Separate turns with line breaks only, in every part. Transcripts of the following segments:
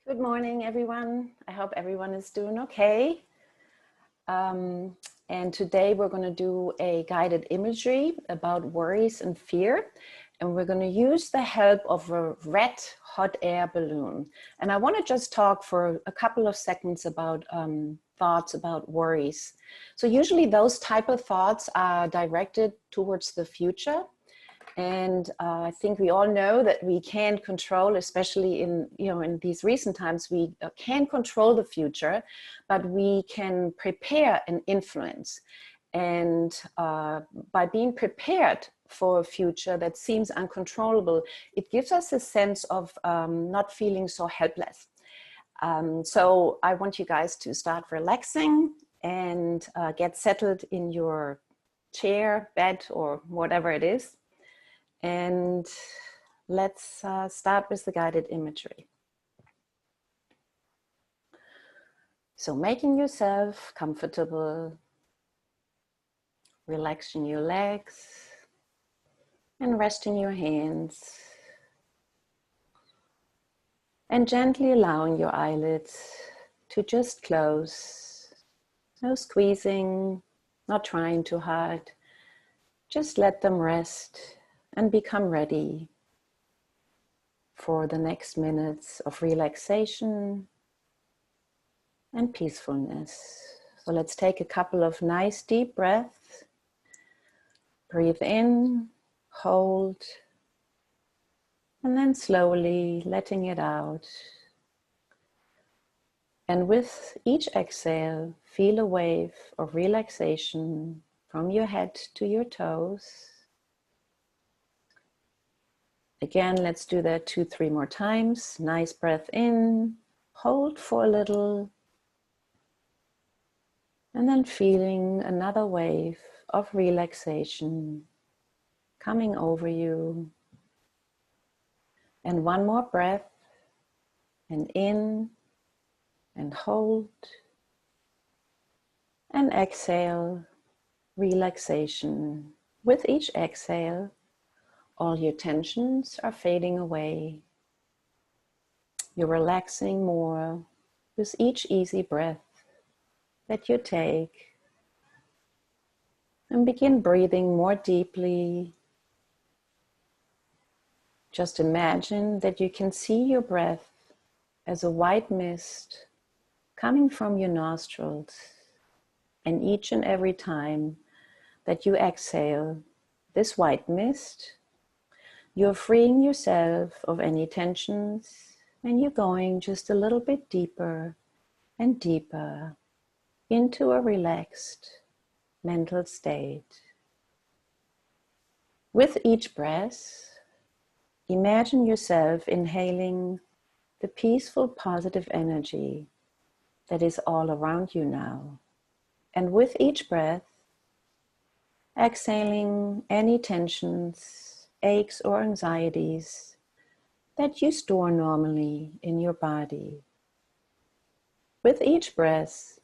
Good morning, everyone. I hope everyone is doing okay. And today we're going to do a guided imagery about worries and fear. And we're going to use the help of a red hot air balloon. And I want to just talk for a couple of seconds about thoughts about worries. So usually those type of thoughts are directed towards the future. And I think we all know that we can't control, especially in these recent times, we can't control the future, but we can prepare and influence. And by being prepared for a future that seems uncontrollable, it gives us a sense of not feeling so helpless. So I want you guys to start relaxing and get settled in your chair, bed, or whatever it is. And let's start with the guided imagery. So making yourself comfortable, relaxing your legs and resting your hands, and gently allowing your eyelids to just close. No squeezing, not trying too hard. Just let them rest and become ready for the next minutes of relaxation and peacefulness. So let's take a couple of nice deep breaths. Breathe in, hold, and then slowly letting it out. And with each exhale, feel a wave of relaxation from your head to your toes. Again, let's do that 2-3 more times. Nice breath in, hold for a little, and then feeling another wave of relaxation coming over you. And one more breath, and in, and hold, and exhale, relaxation. With each exhale, all your tensions are fading away. You're relaxing more with each easy breath that you take. And begin breathing more deeply. Just imagine that you can see your breath as a white mist coming from your nostrils. And each and every time that you exhale this white mist, you're freeing yourself of any tensions, and you're going just a little bit deeper and deeper into a relaxed mental state. With each breath, imagine yourself inhaling the peaceful, positive energy that is all around you now. And with each breath, exhaling any tensions, aches, or anxieties that you store normally in your body. With each breath,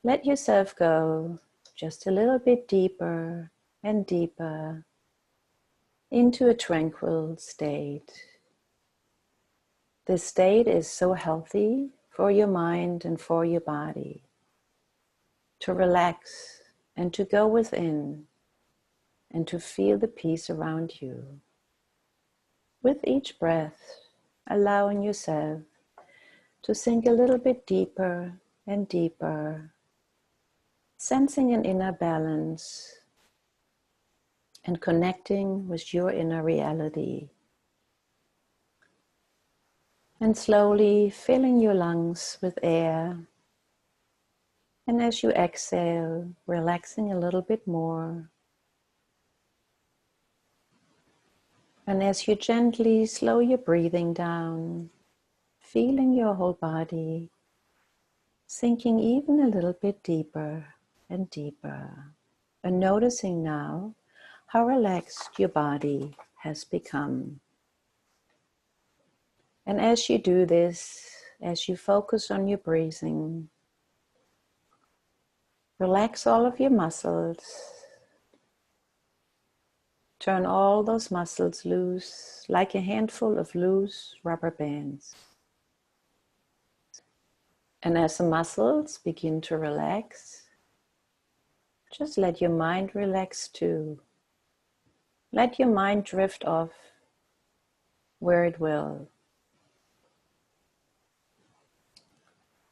let yourself go just a little bit deeper and deeper into a tranquil state. This state is so healthy for your mind and for your body. To relax and to go within and to feel the peace around you. With each breath, allowing yourself to sink a little bit deeper and deeper, sensing an inner balance and connecting with your inner reality. And slowly filling your lungs with air. And as you exhale, relaxing a little bit more. And as you gently slow your breathing down, feeling your whole body sinking even a little bit deeper and deeper. And noticing now how relaxed your body has become. And as you do this, as you focus on your breathing, relax all of your muscles. Turn all those muscles loose like a handful of loose rubber bands. And as the muscles begin to relax, just let your mind relax too. Let your mind drift off where it will.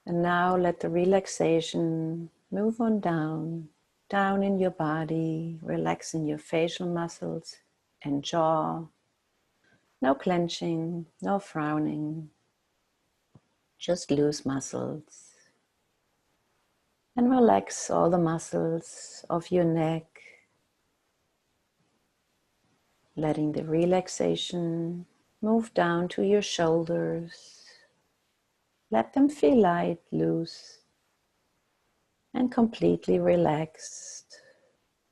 And now let the relaxation move on down in your body, relaxing your facial muscles and jaw. No clenching, no frowning, just loose muscles. And relax all the muscles of your neck, letting the relaxation move down to your shoulders. Let them feel light, loose, and completely relaxed.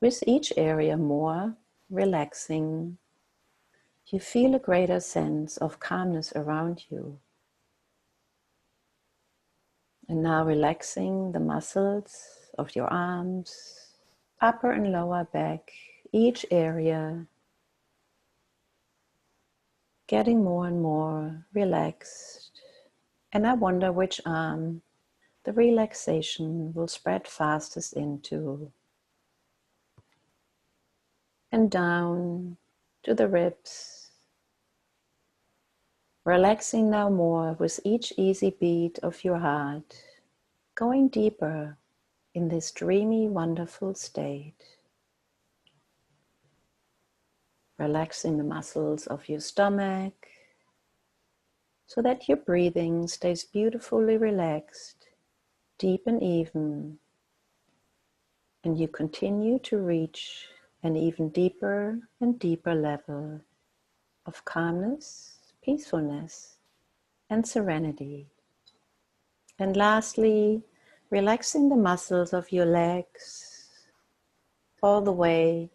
With each area more relaxing, you feel a greater sense of calmness around you. And now relaxing the muscles of your arms, upper and lower back, each area getting more and more relaxed. And I wonder which arm the relaxation will spread fastest into. And down to the ribs. Relaxing now more with each easy beat of your heart, going deeper in this dreamy, wonderful state. Relaxing the muscles of your stomach so that your breathing stays beautifully relaxed, deep and even, and you continue to reach an even deeper and deeper level of calmness, peacefulness, and serenity. And lastly, relaxing the muscles of your legs all the way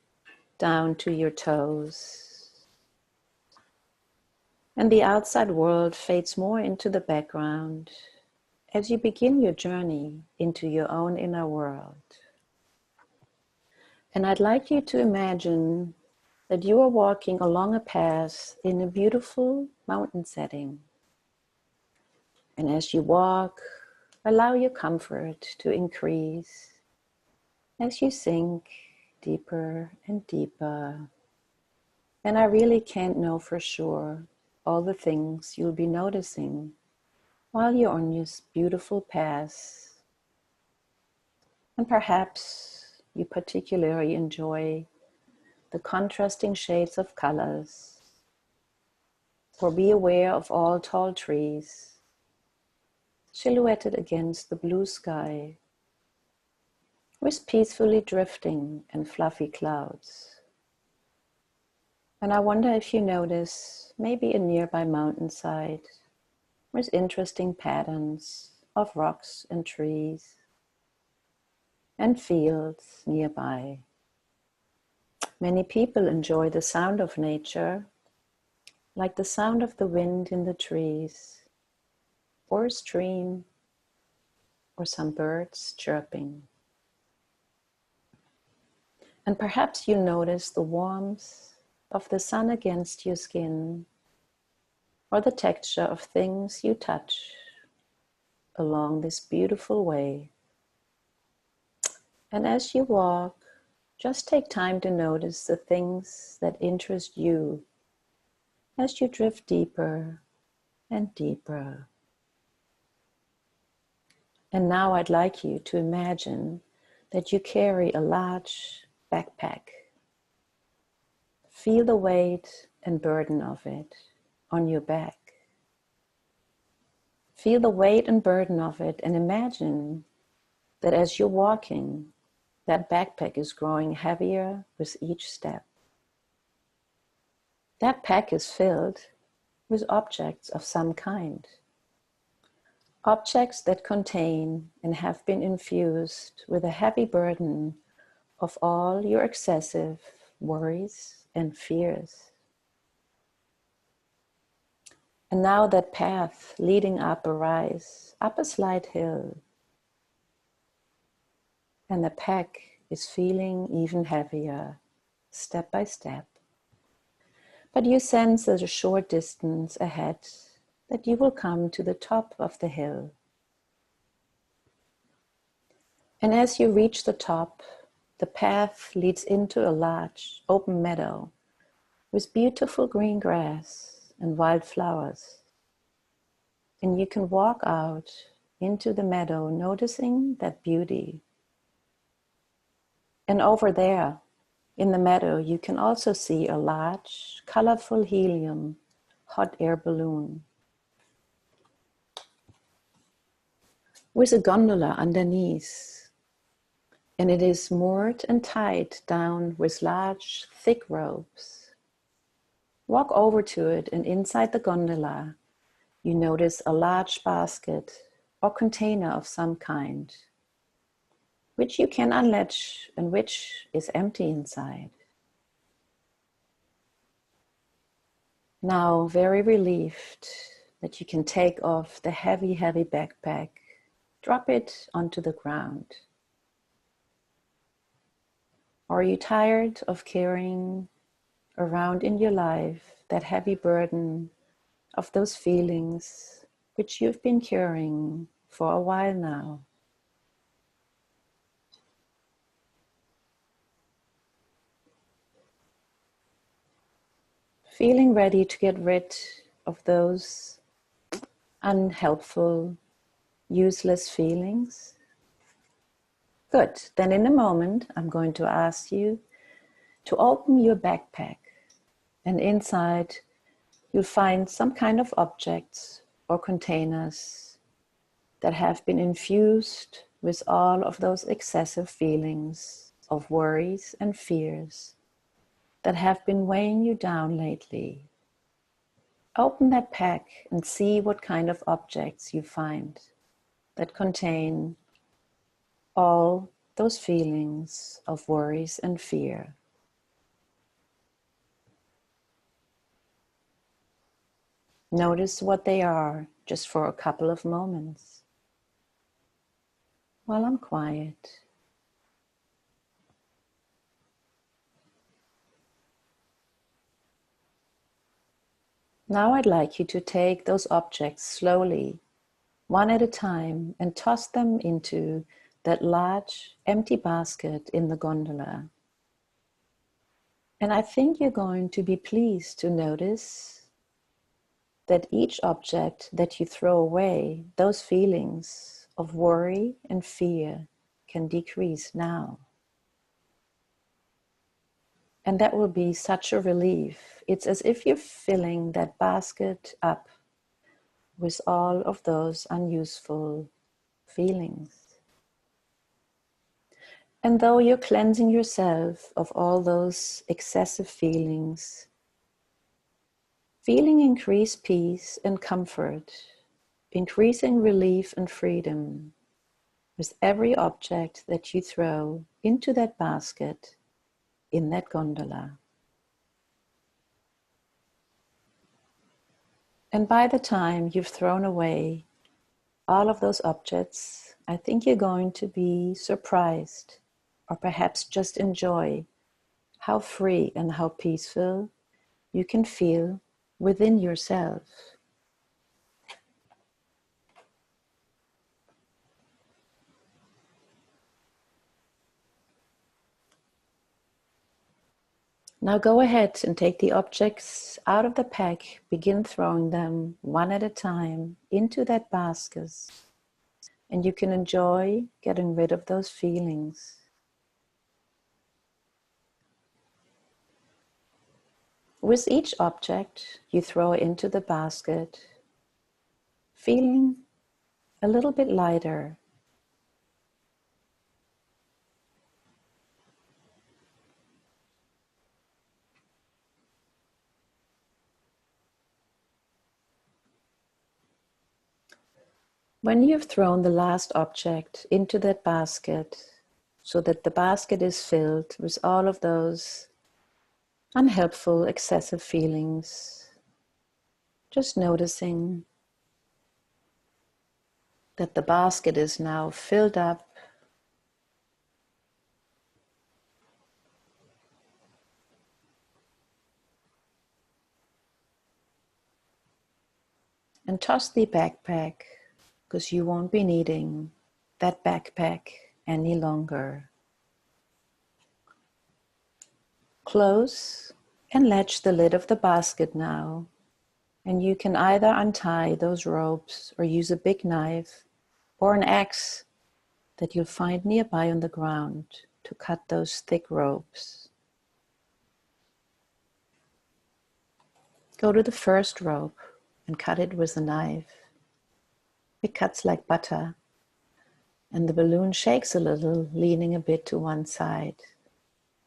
down to your toes. And the outside world fades more into the background as you begin your journey into your own inner world. And I'd like you to imagine that you are walking along a path in a beautiful mountain setting. And as you walk, allow your comfort to increase as you sink deeper and deeper. And I really can't know for sure all the things you'll be noticing while you're on this beautiful path. And perhaps you particularly enjoy the contrasting shades of colors, or be aware of all tall trees silhouetted against the blue sky with peacefully drifting and fluffy clouds. And I wonder if you notice maybe a nearby mountainside with interesting patterns of rocks and trees and fields nearby. Many people enjoy the sound of nature, like the sound of the wind in the trees, or a stream, or some birds chirping. And perhaps you notice the warmth of the sun against your skin, or the texture of things you touch along this beautiful way. And as you walk, just take time to notice the things that interest you as you drift deeper and deeper. And now I'd like you to imagine that you carry a large backpack. Feel the weight and burden of it on your back. Feel the weight and burden of it, and imagine that as you're walking, that backpack is growing heavier with each step. That pack is filled with objects of some kind. Objects that contain and have been infused with a heavy burden of all your excessive worries and fears. And now that path leading up a rise, up a slight hill, and the pack is feeling even heavier, step by step. But you sense at a short distance ahead that you will come to the top of the hill. And as you reach the top, the path leads into a large open meadow with beautiful green grass and wildflowers. And you can walk out into the meadow, noticing that beauty. And over there in the meadow, you can also see a large, colorful helium hot air balloon with a gondola underneath. And it is moored and tied down with large, thick ropes. Walk over to it, and inside the gondola, you notice a large basket or container of some kind, which you can unlatch and which is empty inside. Now, very relieved that you can take off the heavy, heavy backpack, drop it onto the ground. Are you tired of carrying around in your life that heavy burden of those feelings which you've been carrying for a while now? Feeling ready to get rid of those unhelpful, useless feelings? Good. Then in a moment, I'm going to ask you to open your backpack, and inside you'll find some kind of objects or containers that have been infused with all of those excessive feelings of worries and fears that have been weighing you down lately. Open that pack and see what kind of objects you find that contain all those feelings of worries and fear. Notice what they are just for a couple of moments while I'm quiet. Now I'd like you to take those objects slowly, one at a time, and toss them into that large empty basket in the gondola. And I think you're going to be pleased to notice that each object that you throw away, those feelings of worry and fear can decrease now. And that will be such a relief. It's as if you're filling that basket up with all of those unuseful feelings. And though you're cleansing yourself of all those excessive feelings, feeling increased peace and comfort, increasing relief and freedom with every object that you throw into that basket in that gondola. And by the time you've thrown away all of those objects, I think you're going to be surprised, or perhaps just enjoy how free and how peaceful you can feel within yourself. Now go ahead and take the objects out of the pack, begin throwing them one at a time into that basket, and you can enjoy getting rid of those feelings. With each object you throw into the basket, feeling a little bit lighter. When you've thrown the last object into that basket, so that the basket is filled with all of those unhelpful, excessive feelings, just noticing that the basket is now filled up and toss the backpack, because you won't be needing that backpack any longer. Close and latch the lid of the basket now, and you can either untie those ropes or use a big knife or an axe that you'll find nearby on the ground to cut those thick ropes. Go to the first rope and cut it with a knife. It cuts like butter, and the balloon shakes a little, leaning a bit to one side.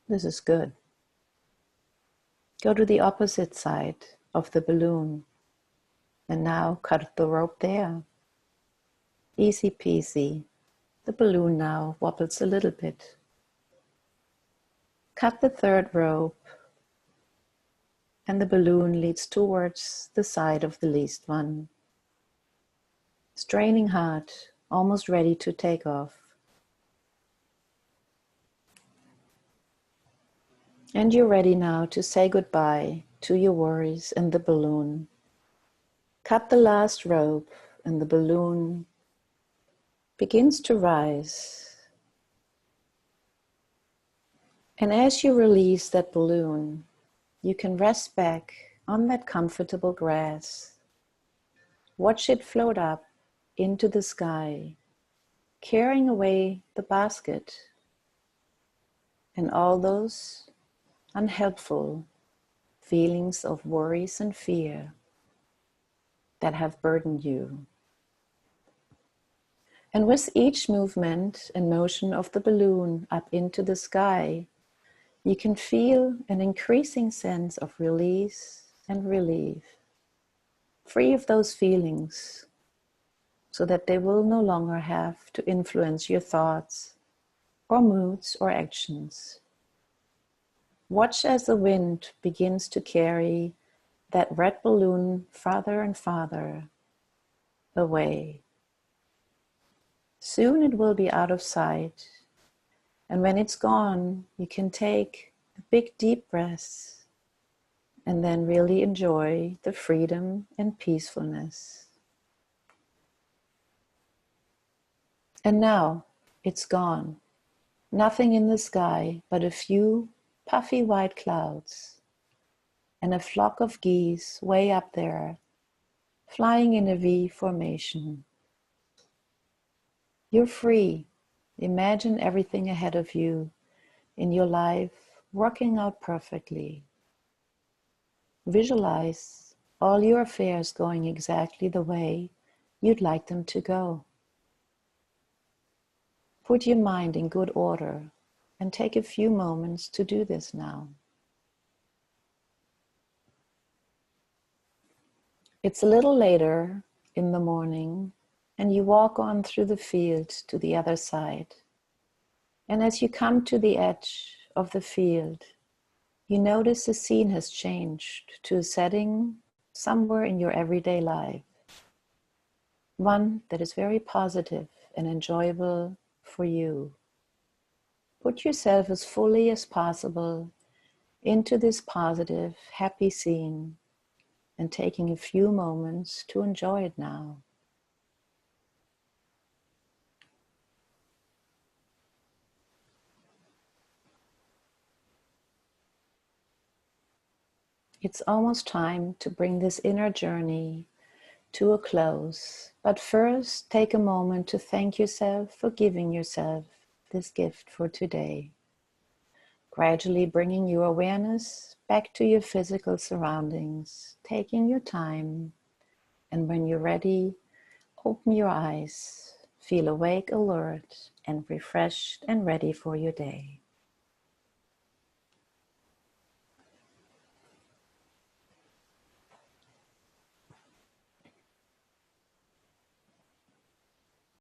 This is good. Go to the opposite side of the balloon, and now cut the rope there. Easy peasy. The balloon now wobbles a little bit. Cut the third rope, and the balloon leads towards the side of the least one. Straining hard, almost ready to take off. And you're ready now to say goodbye to your worries and the balloon. Cut the last rope, and the balloon begins to rise. And as you release that balloon, you can rest back on that comfortable grass. Watch it float up into the sky, carrying away the basket and all those unhelpful feelings of worries and fear that have burdened you. And with each movement and motion of the balloon up into the sky, you can feel an increasing sense of release and relief, free of those feelings, so that they will no longer have to influence your thoughts or moods or actions. Watch as the wind begins to carry that red balloon farther and farther away. Soon it will be out of sight, and when it's gone, you can take a big deep breath and then really enjoy the freedom and peacefulness. And now it's gone. Nothing in the sky but a few puffy white clouds and a flock of geese way up there, flying in a V formation. You're free. Imagine everything ahead of you in your life working out perfectly. Visualize all your affairs going exactly the way you'd like them to go. Put your mind in good order and take a few moments to do this now. It's a little later in the morning, and you walk on through the field to the other side. And as you come to the edge of the field, you notice the scene has changed to a setting somewhere in your everyday life. One that is very positive and enjoyable for you. Put yourself as fully as possible into this positive, happy scene and taking a few moments to enjoy it now. It's almost time to bring this inner journey to a close, but first take a moment to thank yourself for giving yourself this gift for today. Gradually bringing your awareness back to your physical surroundings, taking your time, and when you're ready, open your eyes, feel awake, alert, and refreshed and ready for your day.